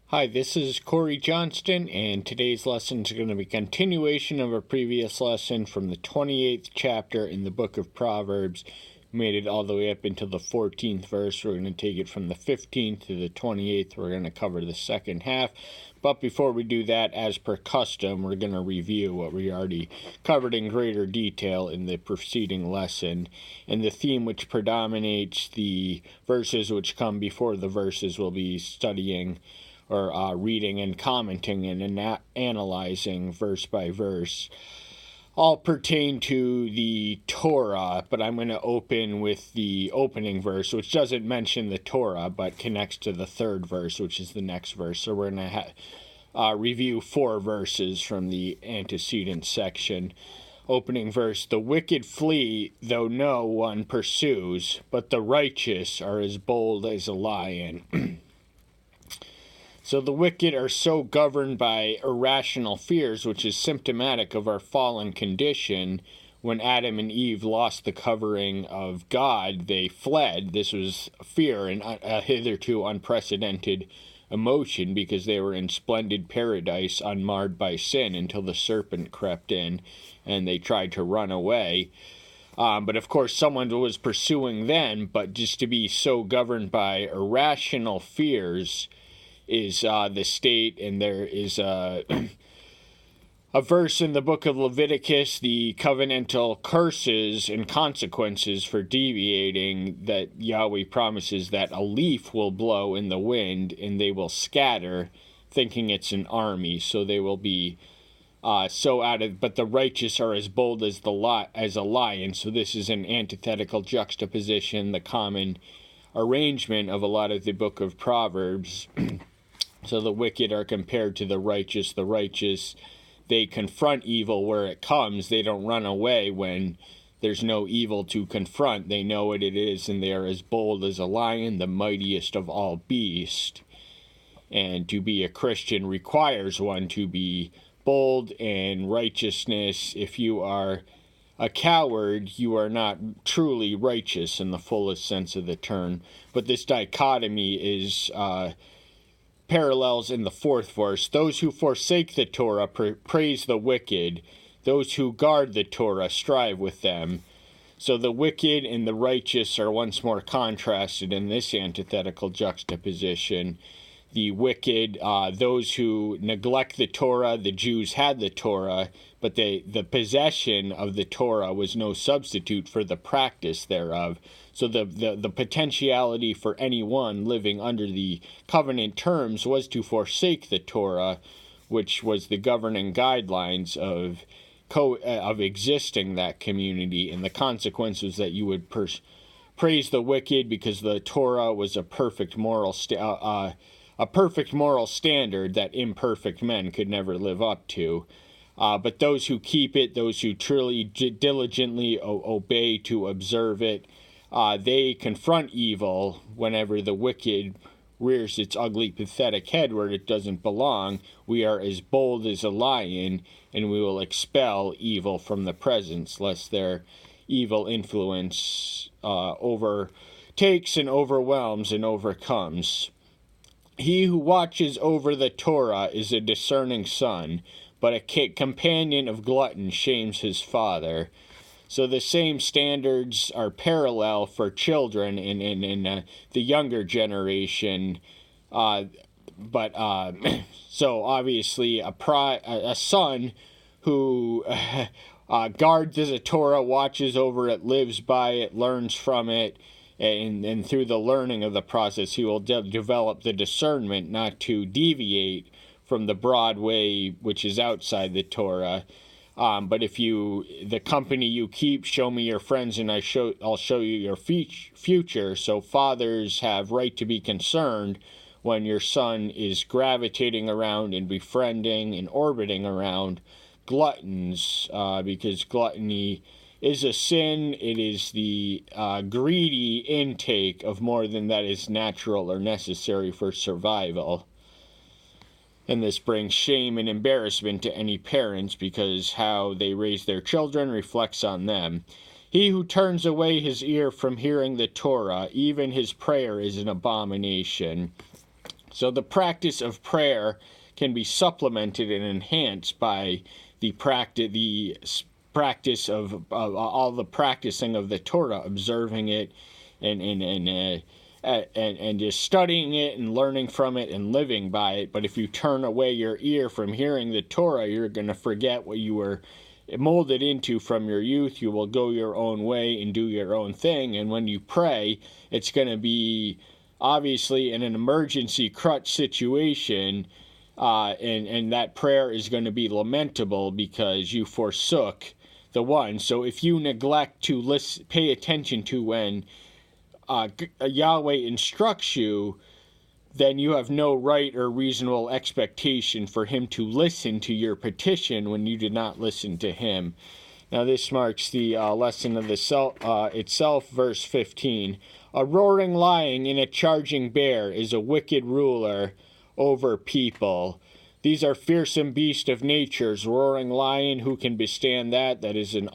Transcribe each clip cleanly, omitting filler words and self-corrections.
Hi, this is Corey Johnston, and today's lesson is going to be a continuation of a previous lesson from the 28th chapter in the book of Proverbs. We made it all the way up until the 14th verse. We're going to take it from the 15th to the 28th. We're going to cover the second half. But before we do that, as per custom, we're going to review what we already covered in greater detail in the preceding lesson. And the theme which predominates, the verses which come before the verses, we'll be studying or reading and commenting and analyzing verse by verse, all pertain to the Torah, but I'm going to open with the opening verse, which doesn't mention the Torah, but connects to the third verse, which is the next verse. So we're going to review 4 verses from the antecedent section. Opening verse: the wicked flee, though no one pursues, but the righteous are as bold as a lion. So the wicked are so governed by irrational fears, which is symptomatic of our fallen condition. When Adam and Eve lost the covering of God, they fled. This was fear, and a hitherto unprecedented emotion, because they were in splendid paradise, unmarred by sin, until the serpent crept in, and they tried to run away. But of course, someone was pursuing them, but just to be so governed by irrational fears is the state. And there is a verse in the book of Leviticus, the covenantal curses and consequences for deviating, that Yahweh promises that a leaf will blow in the wind and they will scatter, thinking it's an army. So they will be so out of, but the righteous are as bold as a lion. So this is an antithetical juxtaposition, the common arrangement of a lot of the book of Proverbs. So the wicked are compared to the righteous. The righteous, they confront evil where it comes. They don't run away when there's no evil to confront. They know what it is, and they are as bold as a lion, the mightiest of all beasts. And to be a Christian requires one to be bold and righteousness. If you are a coward, you are not truly righteous in the fullest sense of the term. But this dichotomy is parallels in the 4th verse. Those who forsake the Torah praise the wicked. Those who guard the Torah strive with them. So the wicked and the righteous are once more contrasted in this antithetical juxtaposition. The wicked, those who neglect the Torah. The Jews had the Torah, but the possession of the Torah was no substitute for the practice thereof. So the potentiality for anyone living under the covenant terms was to forsake the Torah, which was the governing guidelines of existing that community. And the consequence was that you would praise the wicked, because the Torah was a perfect moral standard that imperfect men could never live up to. But those who keep it, those who truly diligently obey to observe it, they confront evil whenever the wicked rears its ugly, pathetic head where it doesn't belong. We are as bold as a lion, and we will expel evil from the presence, lest their evil influence overtakes and overwhelms and overcomes. He who watches over the Torah is a discerning son, but a companion of glutton shames his father. So the same standards are parallel for children in the younger generation. So obviously a son who guards the Torah, watches over it, lives by it, learns from it, and through the learning of the process, he will develop the discernment not to deviate from the broad way which is outside the Torah. But if the company you keep, show me your friends, and I'll show you your future. So fathers have right to be concerned when your son is gravitating around and befriending and orbiting around gluttons, because gluttony is a sin. It is the greedy intake of more than that is natural or necessary for survival. And this brings shame and embarrassment to any parents, because how they raise their children reflects on them. He who turns away his ear from hearing the Torah, even his prayer is an abomination. So the practice of prayer can be supplemented and enhanced by the practice of all the practicing of the Torah, observing it, and just studying it and learning from it and living by it. But if you turn away your ear from hearing the Torah, you're going to forget what you were molded into from your youth. You will go your own way and do your own thing. And when you pray, it's going to be obviously in an emergency crutch situation, and that prayer is going to be lamentable because you forsook the one. So if you neglect to pay attention to when Yahweh instructs you, then you have no right or reasonable expectation for him to listen to your petition when you did not listen to him. Now this marks the lesson of the itself, verse 15. A roaring lion and a charging bear is a wicked ruler over people. These are fearsome beasts of nature's roaring lion. Who can withstand that? That is an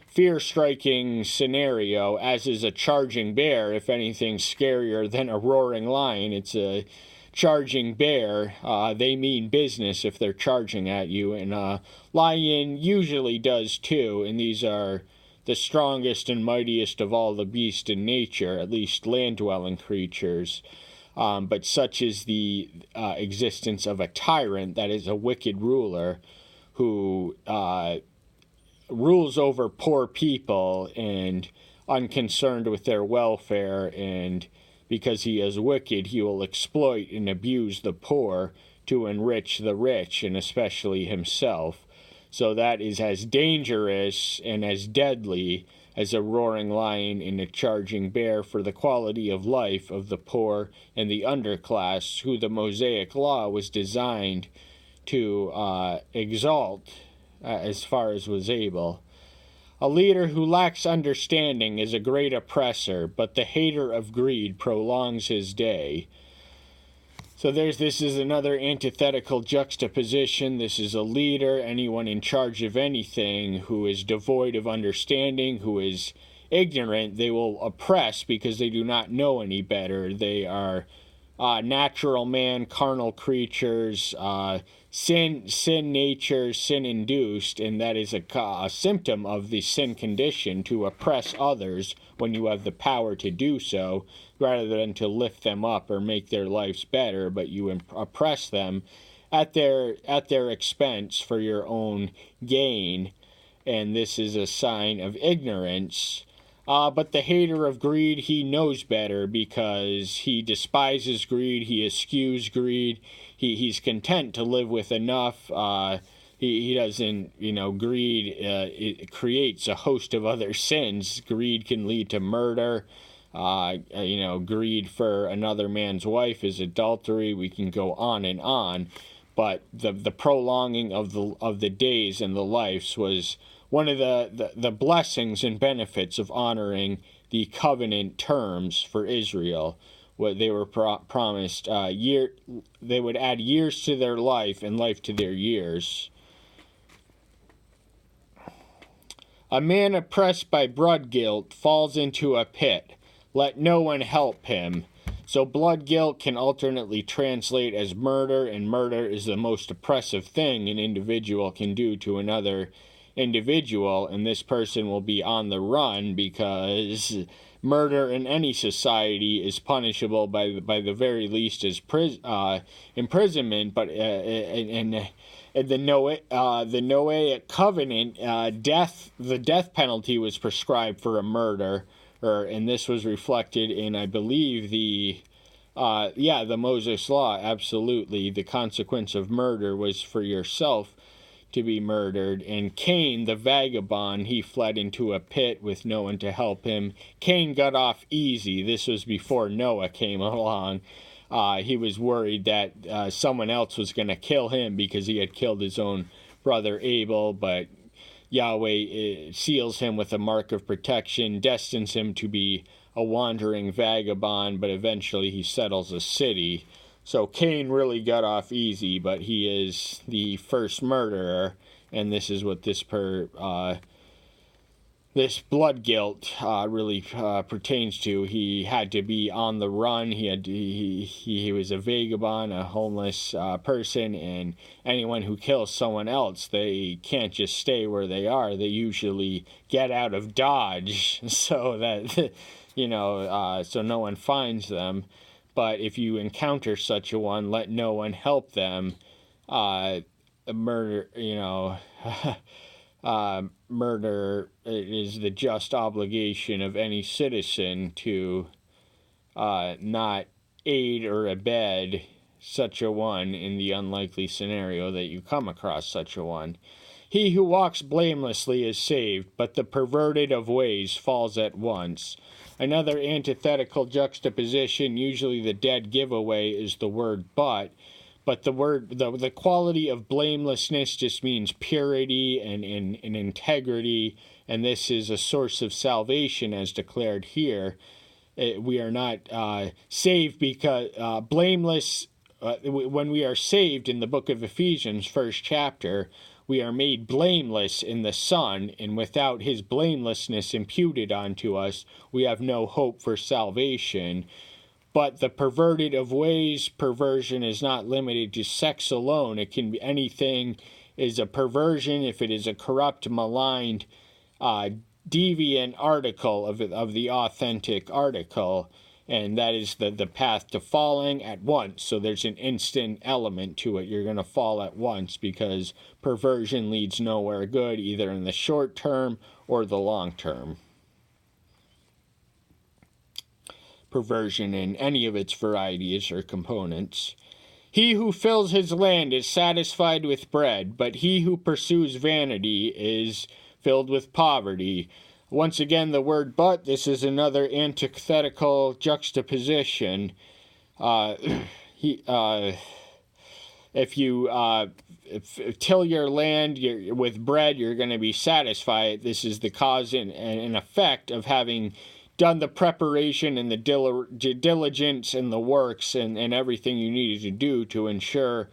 fear-striking scenario, as is a charging bear. If anything's scarier than a roaring lion, it's a charging bear. They mean business if they're charging at you, and a lion usually does too, and these are the strongest and mightiest of all the beasts in nature, at least land-dwelling creatures. But such is the existence of a tyrant, that is a wicked ruler, who rules over poor people and unconcerned with their welfare, and because he is wicked, he will exploit and abuse the poor to enrich the rich, and especially himself. So that is as dangerous and as deadly as a roaring lion and a charging bear for the quality of life of the poor and the underclass, who the Mosaic Law was designed to exalt as far as was able. A leader who lacks understanding is a great oppressor, but the hater of greed prolongs his day. So this is another antithetical juxtaposition. This is a leader, anyone in charge of anything, who is devoid of understanding, who is ignorant. They will oppress because they do not know any better. They are natural man, carnal creatures, sin nature, sin-induced, and that is a symptom of the sin condition, to oppress others when you have the power to do so, rather than to lift them up or make their lives better, but you oppress them at their expense for your own gain, and this is a sign of ignorance. But the hater of greed, he knows better because he despises greed, he eschews greed, he's content to live with enough. He doesn't, greed, it creates a host of other sins. Greed can lead to murder. Greed for another man's wife is adultery. We can go on and on. But the prolonging of the days and the lives was one of the blessings and benefits of honoring the covenant terms for Israel. What they were promised, they would add years to their life and life to their years. A man oppressed by blood guilt falls into a pit. Let no one help him. So blood guilt can alternately translate as murder, and murder is the most oppressive thing an individual can do to another individual, and this person will be on the run because murder in any society is punishable by the very least as imprisonment. But in the Noahic covenant, the death penalty was prescribed for a murder, and this was reflected in, I believe, the Moses Law. Absolutely, the consequence of murder was for yourself to be murdered. And Cain, the vagabond, he fled into a pit with no one to help him. Cain got off easy. This was before Noah came along. He was worried that someone else was going to kill him because he had killed his own brother Abel, but Yahweh seals him with a mark of protection, destines him to be a wandering vagabond, but eventually he settles a city. So Cain really got off easy, but he is the first murderer, and this is what this this blood guilt really pertains to. He had to be on the run. He was a vagabond, a homeless person, and anyone who kills someone else, they can't just stay where they are. They usually get out of Dodge so that so no one finds them. But if you encounter such a one, let no one help them. Murder, murder is the just obligation of any citizen to not aid or abet such a one in the unlikely scenario that you come across such a one. He who walks blamelessly is saved, but the perverted of ways falls at once. Another antithetical juxtaposition, usually the dead giveaway, is the word but the quality of blamelessness just means purity and integrity, and this is a source of salvation as declared here. We are not saved because blameless. When we are saved in the book of Ephesians, first chapter, we are made blameless in the Son, and without his blamelessness imputed onto us, we have no hope for salvation. But the perverted of ways, perversion is not limited to sex alone. It can be anything is a perversion if it is a corrupt, maligned, deviant article of the authentic article. And that is the path to falling at once. So there's an instant element to it. You're going to fall at once because perversion leads nowhere good, either in the short term or the long term. Perversion in any of its varieties or components. He who fills his land is satisfied with bread, but he who pursues vanity is filled with poverty. Once again, the word but, this is another antithetical juxtaposition. If you till your land with bread, you're going to be satisfied. This is the cause and effect of having done the preparation and the diligence and the works and everything you needed to do to ensure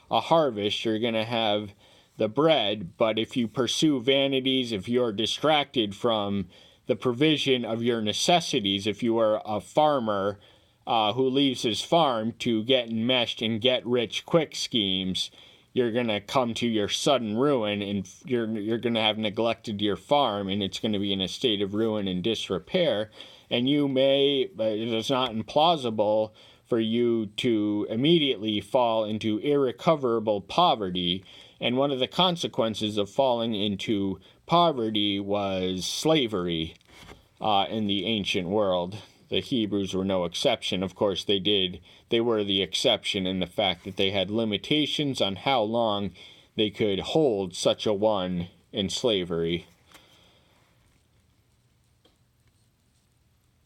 a harvest. You're going to have the bread. But if you pursue vanities, if you're distracted from the provision of your necessities, if you are a farmer who leaves his farm to get enmeshed in get-rich-quick schemes, you're going to come to your sudden ruin, and you're going to have neglected your farm, and it's going to be in a state of ruin and disrepair. And you may, it is not implausible for you to immediately fall into irrecoverable poverty. And one of the consequences of falling into poverty was slavery in the ancient world. The Hebrews were no exception. Of course, they were the exception in the fact that they had limitations on how long they could hold such a one in slavery.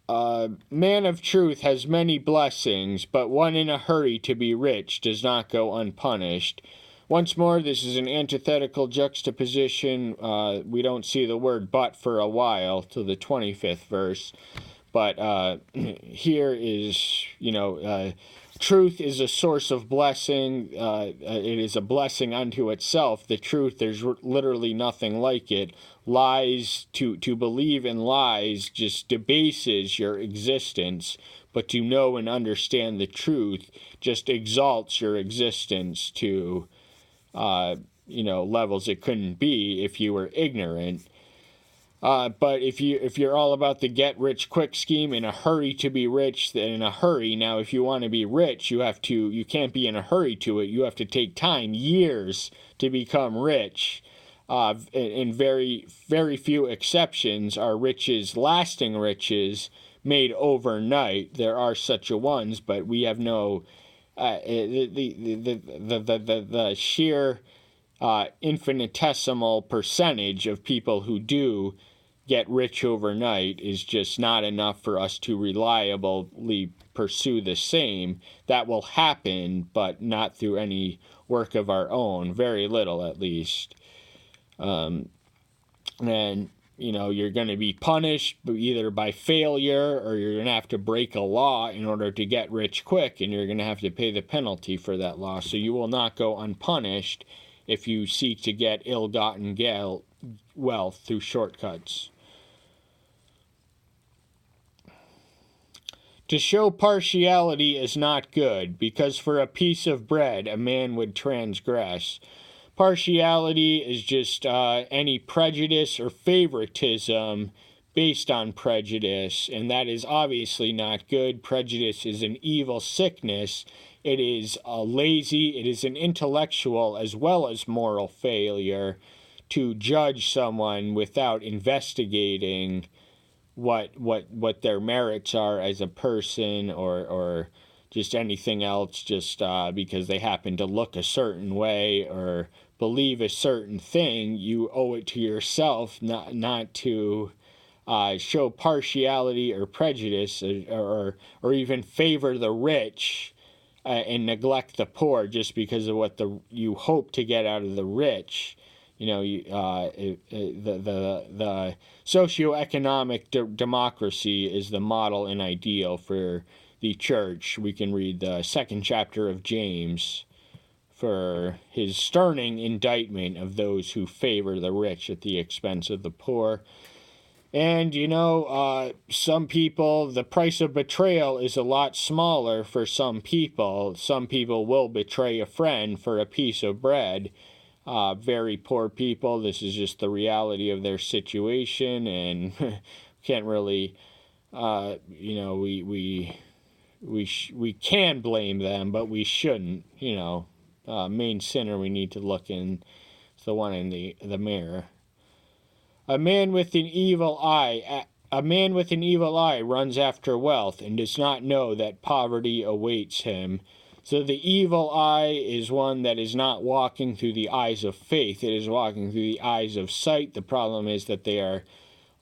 Man of truth has many blessings, but one in a hurry to be rich does not go unpunished. Once more, this is an antithetical juxtaposition. We don't see the word but for a while, till the 25th verse. But here is, truth is a source of blessing. It is a blessing unto itself. The truth, there's literally nothing like it. Lies, to believe in lies just debases your existence. But to know and understand the truth just exalts your existence to, levels it couldn't be if you were ignorant. But if you're all about the get-rich-quick scheme, in a hurry to be rich, then in a hurry. Now, if you want to be rich, you can't be in a hurry to it. You have to take time, years, to become rich. In very, very few exceptions are riches, lasting riches, made overnight. There are such a ones, but we have no the sheer infinitesimal percentage of people who do get rich overnight is just not enough for us to reliably pursue the same. That will happen, but not through any work of our own, very little at least. And you're going to be punished either by failure, or you're going to have to break a law in order to get rich quick, and you're going to have to pay the penalty for that law. So you will not go unpunished if you seek to get ill-gotten wealth through shortcuts. To show partiality is not good, because for a piece of bread a man would transgress. Partiality is just any prejudice or favoritism based on prejudice, and that is obviously not good. Prejudice is an evil sickness. It is lazy. It is an intellectual as well as moral failure to judge someone without investigating what their merits are as a person, or just anything else, just because they happen to look a certain way or believe a certain thing. You owe it to yourself not to show partiality or prejudice, or even favor the rich and neglect the poor just because of what you hope to get out of the rich. You know, the socioeconomic democracy is the model and ideal for the church. We can read the second chapter of James for his stern indictment of those who favor the rich at the expense of the poor. And, some people, the price of betrayal is a lot smaller for some people. Some people will betray a friend for a piece of bread. Very poor people, this is just the reality of their situation, and can't really, we can blame them, but we shouldn't. Main sinner we need to look in is the one in the mirror. A man with an evil eye runs after wealth and does not know that poverty awaits him. So the evil eye is one that is not walking through the eyes of faith. It is walking through the eyes of sight. The problem is that they are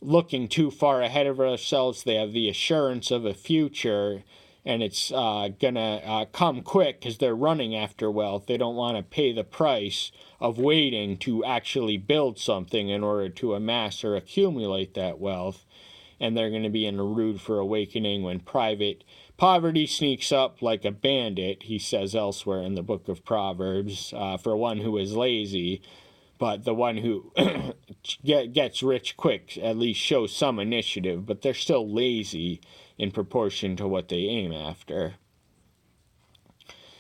looking too far ahead of ourselves. They have the assurance of a future, and it's going to come quick because they're running after wealth. They don't want to pay the price of waiting to actually build something in order to amass or accumulate that wealth. And they're going to be in a rude for awakening when poverty sneaks up like a bandit, he says elsewhere in the book of Proverbs, for one who is lazy. But the one who gets rich quick at least shows some initiative, but they're still lazy in proportion to what they aim after.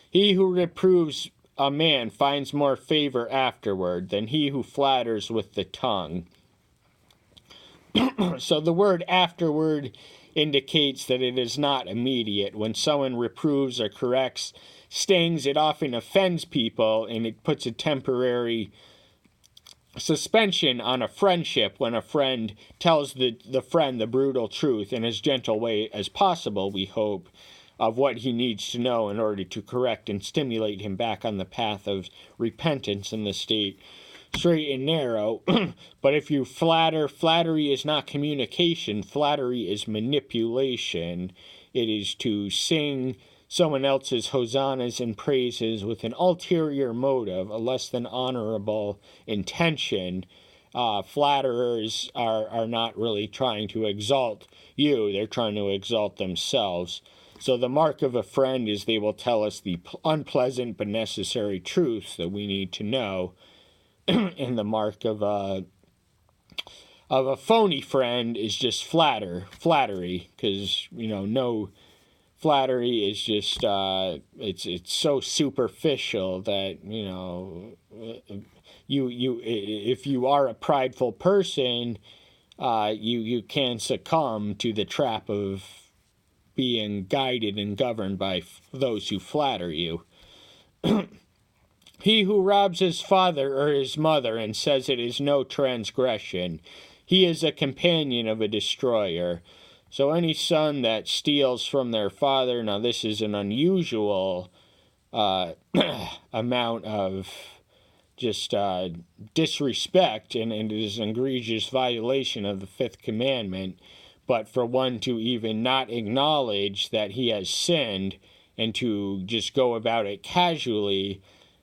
He who reproves a man finds more favor afterward than he who flatters with the tongue. So the word afterward indicates that it is not immediate. When someone reproves or corrects, stings, it often offends people, and it puts a temporary suspension on a friendship when a friend tells the friend the brutal truth in as gentle way as possible, we hope, of what he needs to know in order to correct and stimulate him back on the path of repentance in the straight and narrow. But if you flattery is not communication, flattery is manipulation. It is to sing someone else's hosannas and praises with an ulterior motive, a less than honorable intention. Flatterers are not really trying to exalt you, they're trying to exalt themselves. So the mark of a friend is they will tell us the unpleasant but necessary truths that we need to know. And the mark of a phony friend is just flattery, because no flattery is just it's so superficial that you if you are a prideful person, you can succumb to the trap of being guided and governed by those who flatter you. He who robs his father or his mother and says it is no transgression, he is a companion of a destroyer. So any son that steals from their father, now this is an unusual amount of just disrespect, and it is an egregious violation of the fifth commandment. But for one to even not acknowledge that he has sinned and to just go about it casually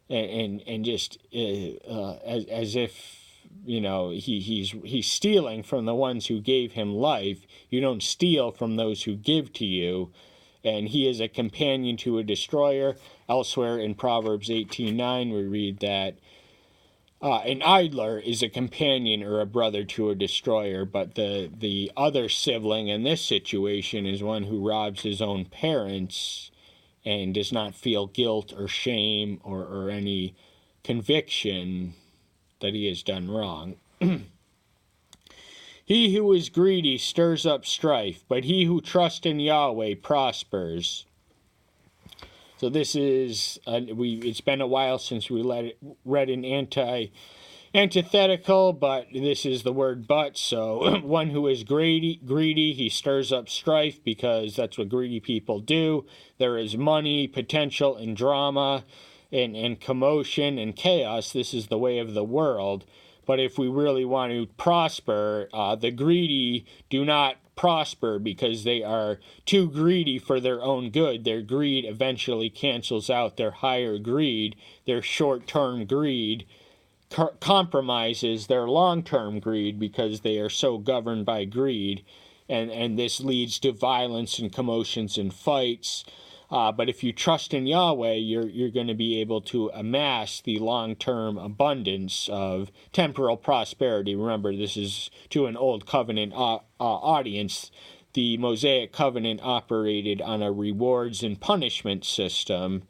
and just as if he's stealing from the ones who gave him life. You don't steal from those who give to you. And he is a companion to a destroyer. Elsewhere in Proverbs 18:9, we read that An idler is a companion or a brother to a destroyer, but the other sibling in this situation is one who robs his own parents and does not feel guilt or shame or any conviction that he has done wrong. He who is greedy stirs up strife, but he who trusts in Yahweh prospers. So this is, it's been a while since we read an antithetical, but this is the word but. So one who is greedy, he stirs up strife because that's what greedy people do. There is money, potential, and drama, and commotion and chaos. This is the way of the world. But if we really want to prosper, the greedy do not prosper because they are too greedy for their own good. Their greed eventually cancels out their higher greed. Their short-term greed compromises their long-term greed because they are so governed by greed. And this leads to violence and commotions and fights. But if you trust in Yahweh, you're going to be able to amass the long-term abundance of temporal prosperity. Remember, this is to an old covenant audience. The Mosaic covenant operated on a rewards and punishment system.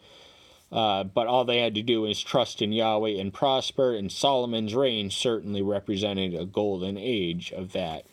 But all they had to do is trust in Yahweh and prosper, and Solomon's reign certainly represented a golden age of that.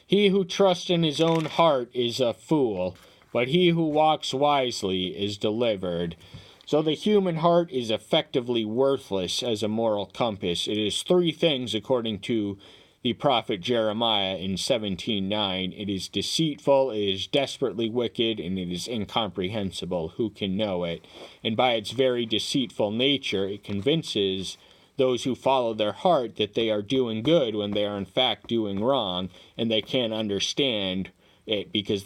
He who trusts in his own heart is a fool, but he who walks wisely is delivered. So the human heart is effectively worthless as a moral compass. It is three things according to the prophet Jeremiah in 17:9. It is deceitful, it is desperately wicked, and it is incomprehensible. Who can know it? And by its very deceitful nature, it convinces those who follow their heart that they are doing good when they are in fact doing wrong, and they can't understand it because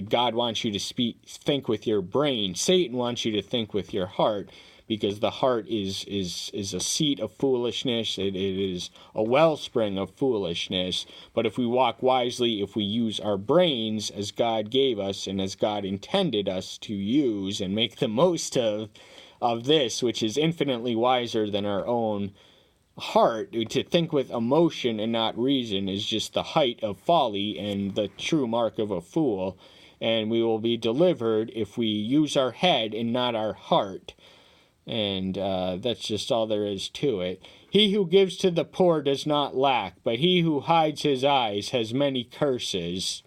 God wants you to think with your brain. Satan wants you to think with your heart, because the heart is a seat of foolishness. It is a wellspring of foolishness. But if we walk wisely, if we use our brains as God gave us and as God intended us to use and make the most of this, which is infinitely wiser than our own heart, to think with emotion and not reason is just the height of folly and the true mark of a fool. And we will be delivered if we use our head and not our heart. And that's just all there is to it. He who gives to the poor does not lack, but he who hides his eyes has many curses.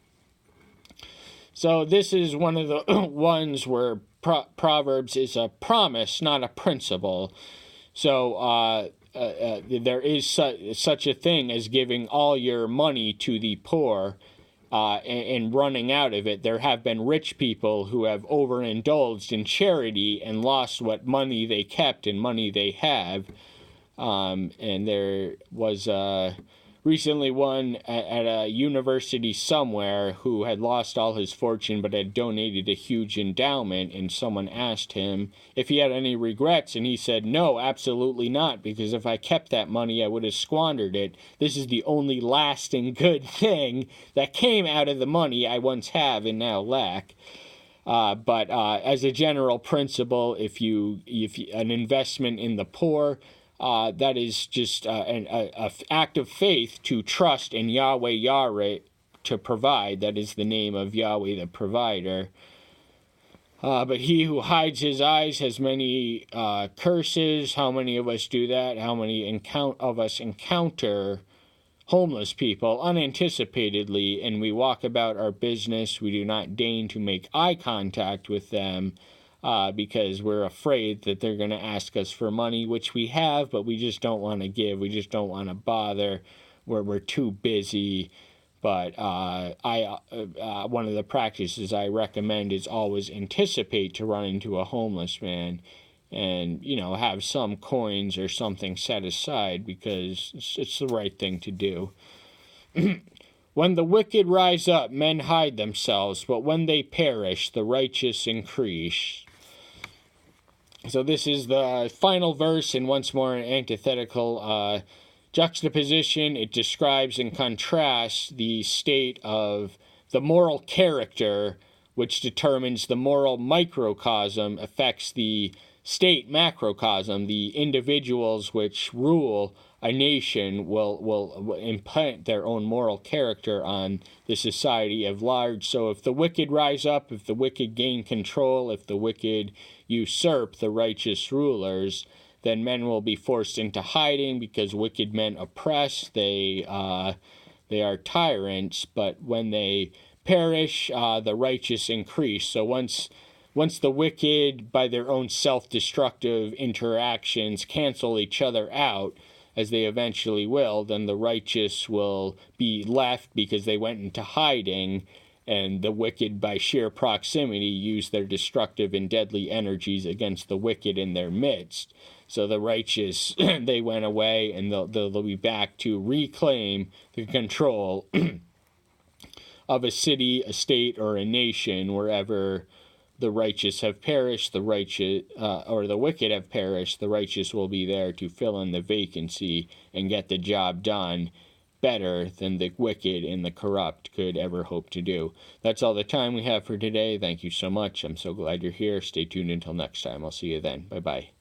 So this is one of the ones where Proverbs is a promise, not a principle. So there is such a thing as giving all your money to the poor and running out of it. There have been rich people who have overindulged in charity and lost what money they kept and money they have. And there was recently one at a university somewhere who had lost all his fortune but had donated a huge endowment, and someone asked him if he had any regrets, and he said, no, absolutely not, because if I kept that money I would have squandered it. This is the only lasting good thing that came out of the money I once have and now lack. But as a general principle, if an investment in the poor, that is just an act of faith to trust in Yahweh Yahweh to provide. That is the name of Yahweh the provider. But he who hides his eyes has many curses. How many of us do that? How many of us encounter homeless people unanticipatedly, and we walk about our business? We do not deign to make eye contact with them, because we're afraid that they're going to ask us for money, which we have, but we just don't want to give. We just don't want to bother. We're too busy. But one of the practices I recommend is always anticipate to run into a homeless man, and have some coins or something set aside, because it's the right thing to do. When the wicked rise up, men hide themselves, but when they perish, the righteous increase. So this is the final verse, and once more an antithetical juxtaposition. It describes and contrasts the state of the moral character which determines the moral microcosm affects the state macrocosm. The individuals which rule a nation will implant their own moral character on the society at large. So if the wicked rise up, if the wicked gain control, if the wicked usurp the righteous rulers, then men will be forced into hiding because wicked men oppress. They are tyrants, but when they perish, the righteous increase. So once the wicked, by their own self-destructive interactions, cancel each other out, as they eventually will, then the righteous will be left because they went into hiding, and the wicked, by sheer proximity, use their destructive and deadly energies against the wicked in their midst. So the righteous, they went away, and they'll be back to reclaim the control of a city, a state, or a nation, wherever the righteous have perished, the wicked have perished. The righteous will be there to fill in the vacancy and get the job done better than the wicked and the corrupt could ever hope to do. That's all the time we have for today. Thank you so much. I'm so glad you're here. Stay tuned until next time. I'll see you then. Bye-bye.